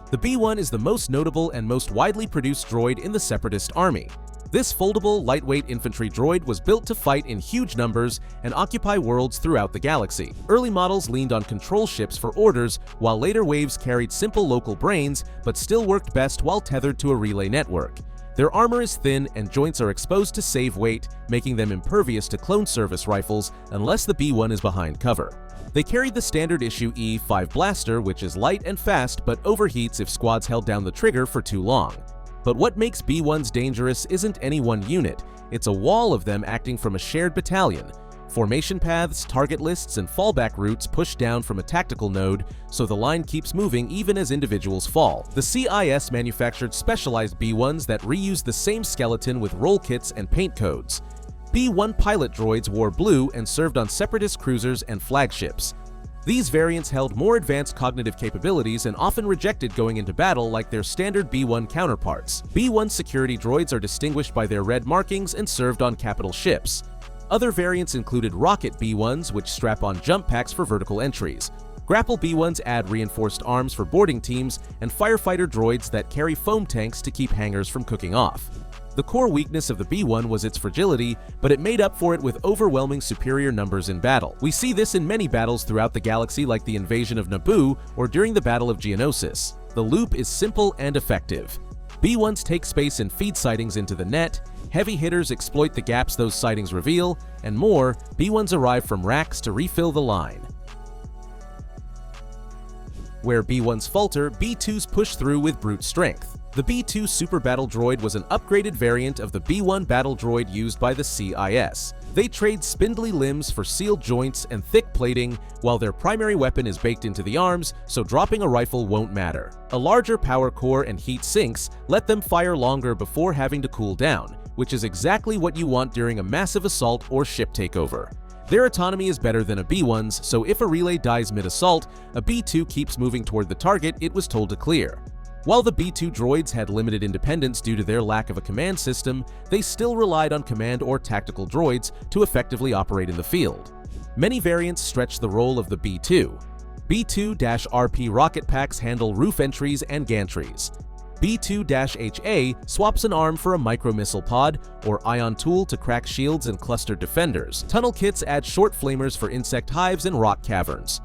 The B-1 is the most notable and most widely produced droid in the Separatist army. This foldable, lightweight infantry droid was built to fight in huge numbers and occupy worlds throughout the galaxy. Early models leaned on control ships for orders, while later waves carried simple local brains but still worked best while tethered to a relay network. Their armor is thin and joints are exposed to save weight, making them impervious to clone service rifles unless the B-1 is behind cover. They carried the standard issue E-5 blaster, which is light and fast but overheats if squads held down the trigger for too long. But what makes B-1s dangerous isn't any one unit, it's a wall of them acting from a shared battalion. Formation paths, target lists, and fallback routes push down from a tactical node, so the line keeps moving even as individuals fall. The CIS manufactured specialized B-1s that reuse the same skeleton with roll kits and paint codes. B-1 pilot droids wore blue and served on Separatist cruisers and flagships. These variants held more advanced cognitive capabilities and often rejected going into battle like their standard B-1 counterparts. B-1 security droids are distinguished by their red markings and served on capital ships. Other variants included rocket B-1s, which strap on jump packs for vertical entries. Grapple B-1s add reinforced arms for boarding teams, and firefighter droids that carry foam tanks to keep hangars from cooking off. The core weakness of the B-1 was its fragility, but it made up for it with overwhelming superior numbers in battle. We see this in many battles throughout the galaxy, like the invasion of Naboo or during the Battle of Geonosis. The loop is simple and effective. B-1s take space and feed sightings into the net, heavy hitters exploit the gaps those sightings reveal, and more, B-1s arrive from racks to refill the line. Where B-1s falter, B-2s push through with brute strength. The B-2 Super Battle Droid was an upgraded variant of the B-1 Battle Droid used by the CIS. They trade spindly limbs for sealed joints and thick plating, while their primary weapon is baked into the arms, so dropping a rifle won't matter. A larger power core and heat sinks let them fire longer before having to cool down, which is exactly what you want during a massive assault or ship takeover. Their autonomy is better than a B-1's, so if a relay dies mid-assault, a B-2 keeps moving toward the target it was told to clear. While the B-2 droids had limited independence due to their lack of a command system, they still relied on command or tactical droids to effectively operate in the field. Many variants stretch the role of the B-2. B-2-RP rocket packs handle roof entries and gantries. B-2-HA swaps an arm for a micro-missile pod or ion tool to crack shields and clustered defenders. Tunnel kits add short flamers for insect hives and rock caverns.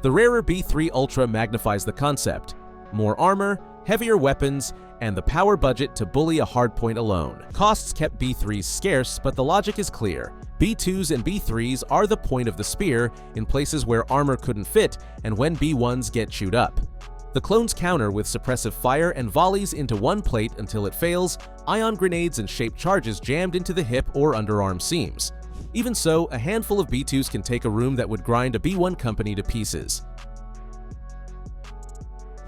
The rarer B-3 Ultra magnifies the concept. More armor, heavier weapons, and the power budget to bully a hardpoint alone. Costs kept B-3s scarce, but the logic is clear. B-2s and B-3s are the point of the spear in places where armor couldn't fit and when B-1s get chewed up. The clones counter with suppressive fire and volleys into one plate until it fails, ion grenades and shaped charges jammed into the hip or underarm seams. Even so, a handful of B-2s can take a room that would grind a B-1 company to pieces.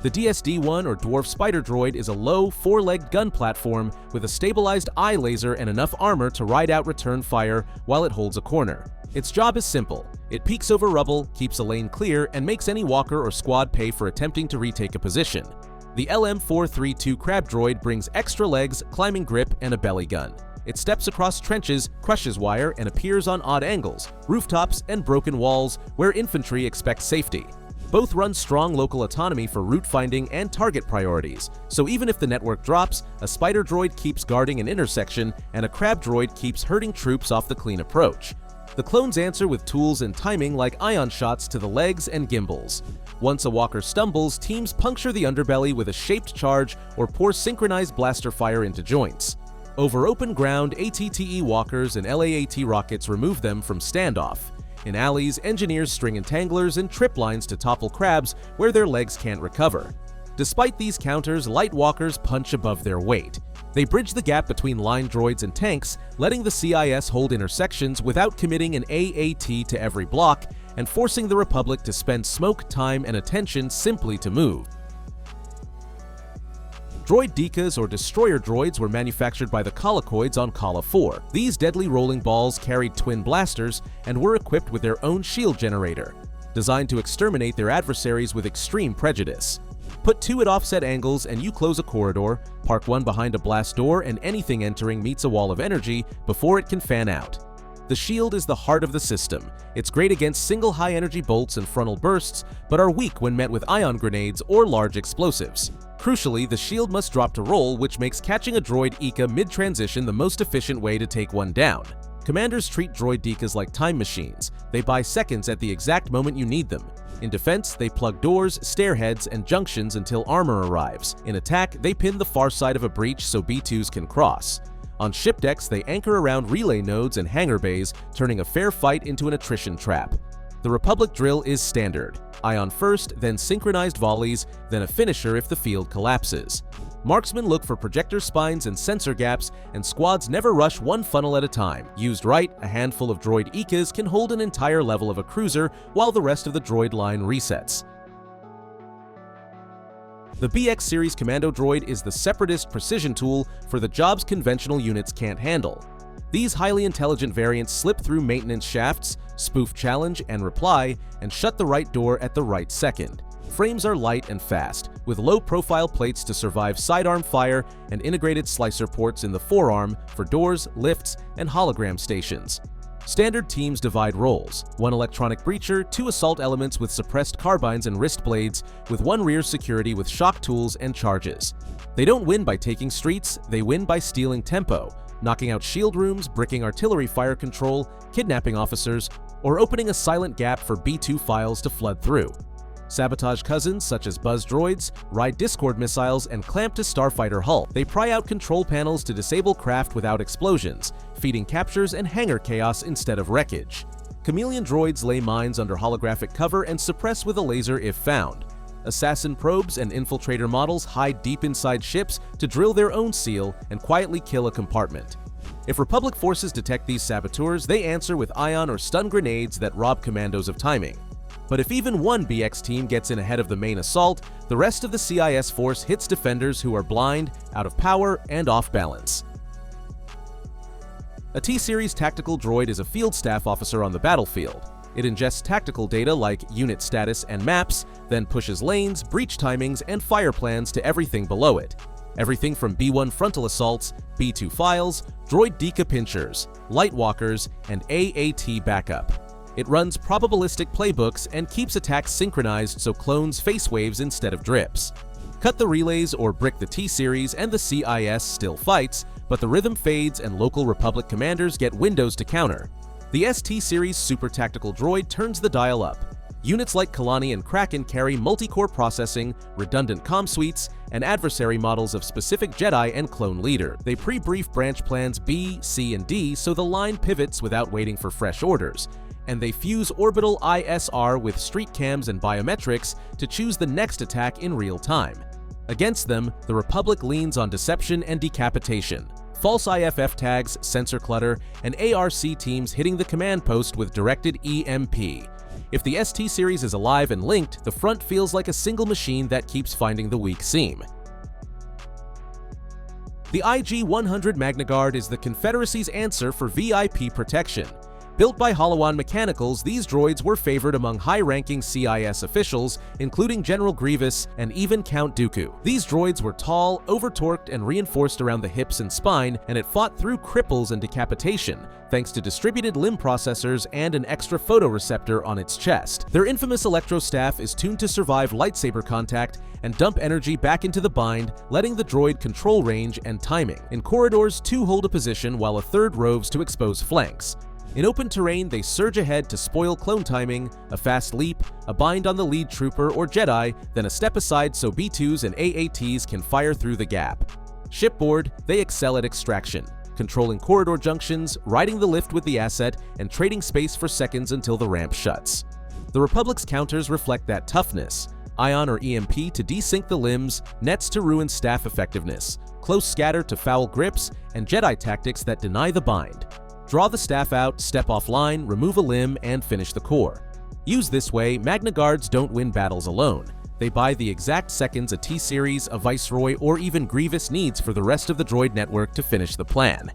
The DSD-1 or Dwarf Spider Droid is a low, four-legged gun platform with a stabilized eye laser and enough armor to ride out return fire while it holds a corner. Its job is simple. It peeks over rubble, keeps a lane clear, and makes any walker or squad pay for attempting to retake a position. The LM-432 Crab Droid brings extra legs, climbing grip, and a belly gun. It steps across trenches, crushes wire, and appears on odd angles, rooftops, and broken walls where infantry expect safety. Both run strong local autonomy for route finding and target priorities, so even if the network drops, a Spider Droid keeps guarding an intersection and a Crab Droid keeps herding troops off the clean approach. The clones answer with tools and timing like ion shots to the legs and gimbals. Once a walker stumbles, teams puncture the underbelly with a shaped charge or pour synchronized blaster fire into joints. Over open ground, ATTE walkers and LAAT rockets remove them from standoff. In alleys, engineers string entanglers and trip lines to topple crabs where their legs can't recover. Despite these counters, light walkers punch above their weight. They bridge the gap between line droids and tanks, letting the CIS hold intersections without committing an AAT to every block and forcing the Republic to spend smoke, time, and attention simply to move. Droidekas or destroyer droids were manufactured by the Colicoids on Kala 4. These deadly rolling balls carried twin blasters and were equipped with their own shield generator, designed to exterminate their adversaries with extreme prejudice. Put two at offset angles and you close a corridor, park one behind a blast door, and anything entering meets a wall of energy before it can fan out. The shield is the heart of the system. It's great against single high-energy bolts and frontal bursts, but are weak when met with ion grenades or large explosives. Crucially, the shield must drop to roll, which makes catching a Droideka mid-transition the most efficient way to take one down. Commanders treat Droidekas like time machines. They buy seconds at the exact moment you need them. In defense, they plug doors, stairheads, and junctions until armor arrives. In attack, they pin the far side of a breach so B2s can cross. On ship decks, they anchor around relay nodes and hangar bays, turning a fair fight into an attrition trap. The Republic drill is standard. Ion first, then synchronized volleys, then a finisher if the field collapses. Marksmen look for projector spines and sensor gaps, and squads never rush one funnel at a time. Used right, a handful of Droidekas can hold an entire level of a cruiser while the rest of the droid line resets. The BX series Commando Droid is the Separatist precision tool for the jobs conventional units can't handle. These highly intelligent variants slip through maintenance shafts, spoof challenge and reply, and shut the right door at the right second. Frames are light and fast, with low-profile plates to survive sidearm fire and integrated slicer ports in the forearm for doors, lifts, and hologram stations. Standard teams divide roles: one electronic breacher, two assault elements with suppressed carbines and wrist blades, with one rear security with shock tools and charges. They don't win by taking streets, they win by stealing tempo, knocking out shield rooms, bricking artillery fire control, kidnapping officers, or opening a silent gap for B2 files to flood through. Sabotage cousins such as buzz droids ride Discord missiles and clamp to starfighter hull. They pry out control panels to disable craft without explosions, feeding captures and hangar chaos instead of wreckage. Chameleon droids lay mines under holographic cover and suppress with a laser if found. Assassin probes and infiltrator models hide deep inside ships to drill their own seal and quietly kill a compartment. If Republic forces detect these saboteurs, they answer with ion or stun grenades that rob commandos of timing. But if even one BX team gets in ahead of the main assault, the rest of the CIS force hits defenders who are blind, out of power, and off balance. A T-Series tactical droid is a field staff officer on the battlefield. It ingests tactical data like unit status and maps, then pushes lanes, breach timings, and fire plans to everything below it. Everything from B1 frontal assaults, B2 files, Droideka pinchers, lightwalkers, and AAT backup. It runs probabilistic playbooks and keeps attacks synchronized so clones face waves instead of drips. Cut the relays or brick the T-Series and the CIS still fights, but the rhythm fades and local Republic commanders get windows to counter. The ST-Series Super Tactical Droid turns the dial up. Units like Kalani and Kraken carry multi-core processing, redundant comm suites, and adversary models of specific Jedi and clone leader. They pre-brief branch plans B, C, and D so the line pivots without waiting for fresh orders, and they fuse orbital ISR with street cams and biometrics to choose the next attack in real time. Against them, the Republic leans on deception and decapitation. False IFF tags, sensor clutter, and ARC teams hitting the command post with directed EMP. If the ST-Series is alive and linked, the front feels like a single machine that keeps finding the weak seam. The IG-100 MagnaGuard is the Confederacy's answer for VIP protection. Built by Holowan Mechanicals, these droids were favored among high-ranking CIS officials, including General Grievous and even Count Dooku. These droids were tall, over-torqued, and reinforced around the hips and spine, and it fought through cripples and decapitation, thanks to distributed limb processors and an extra photoreceptor on its chest. Their infamous electro staff is tuned to survive lightsaber contact and dump energy back into the bind, letting the droid control range and timing. In corridors, two hold a position while a third roves to expose flanks. In open terrain, they surge ahead to spoil clone timing, a fast leap, a bind on the lead trooper or Jedi, then a step aside so B2s and AATs can fire through the gap. Shipboard, they excel at extraction, controlling corridor junctions, riding the lift with the asset, and trading space for seconds until the ramp shuts. The Republic's counters reflect that toughness: ion or EMP to desync the limbs, nets to ruin staff effectiveness, close scatter to foul grips, and Jedi tactics that deny the bind. Draw the staff out, step offline, remove a limb, and finish the core. Used this way, MagnaGuards don't win battles alone. They buy the exact seconds a T-Series, a Viceroy, or even Grievous needs for the rest of the droid network to finish the plan.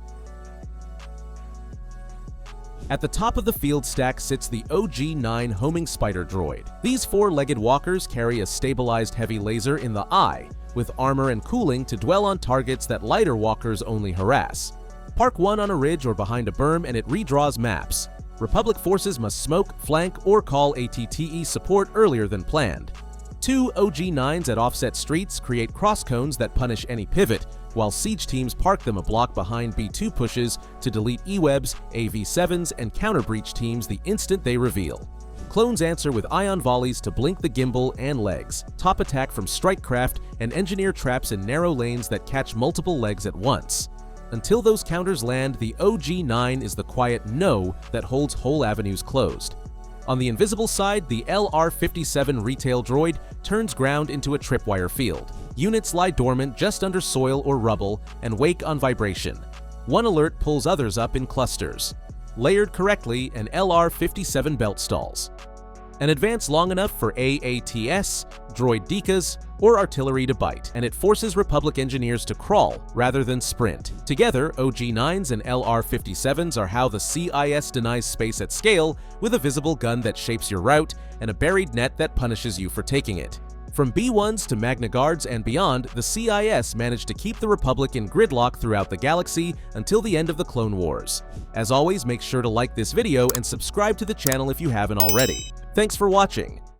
At the top of the field stack sits the OG-9 Homing Spider Droid. These four-legged walkers carry a stabilized heavy laser in the eye, with armor and cooling to dwell on targets that lighter walkers only harass. Park one on a ridge or behind a berm and it redraws maps. Republic forces must smoke, flank, or call ATTE support earlier than planned. Two OG-9s at offset streets create cross-cones that punish any pivot, while siege teams park them a block behind B2 pushes to delete E-webs, AV-7s, and counter-breach teams the instant they reveal. Clones answer with ion volleys to blink the gimbal and legs, top attack from strikecraft, and engineer traps in narrow lanes that catch multiple legs at once. Until those counters land, the OG-9 is the quiet no that holds whole avenues closed. On the invisible side, the LR-57 retail droid turns ground into a tripwire field. Units lie dormant just under soil or rubble and wake on vibration. One alert pulls others up in clusters. Layered correctly, an LR-57 belt stalls. An advance long enough for AATS, Droidekas, or artillery to bite, and it forces Republic engineers to crawl rather than sprint. Together, OG-9s and LR-57s are how the CIS denies space at scale, with a visible gun that shapes your route and a buried net that punishes you for taking it. From B1s to MagnaGuards and beyond, the CIS managed to keep the Republic in gridlock throughout the galaxy until the end of the Clone Wars. As always, make sure to like this video and subscribe to the channel if you haven't already. Thanks for watching.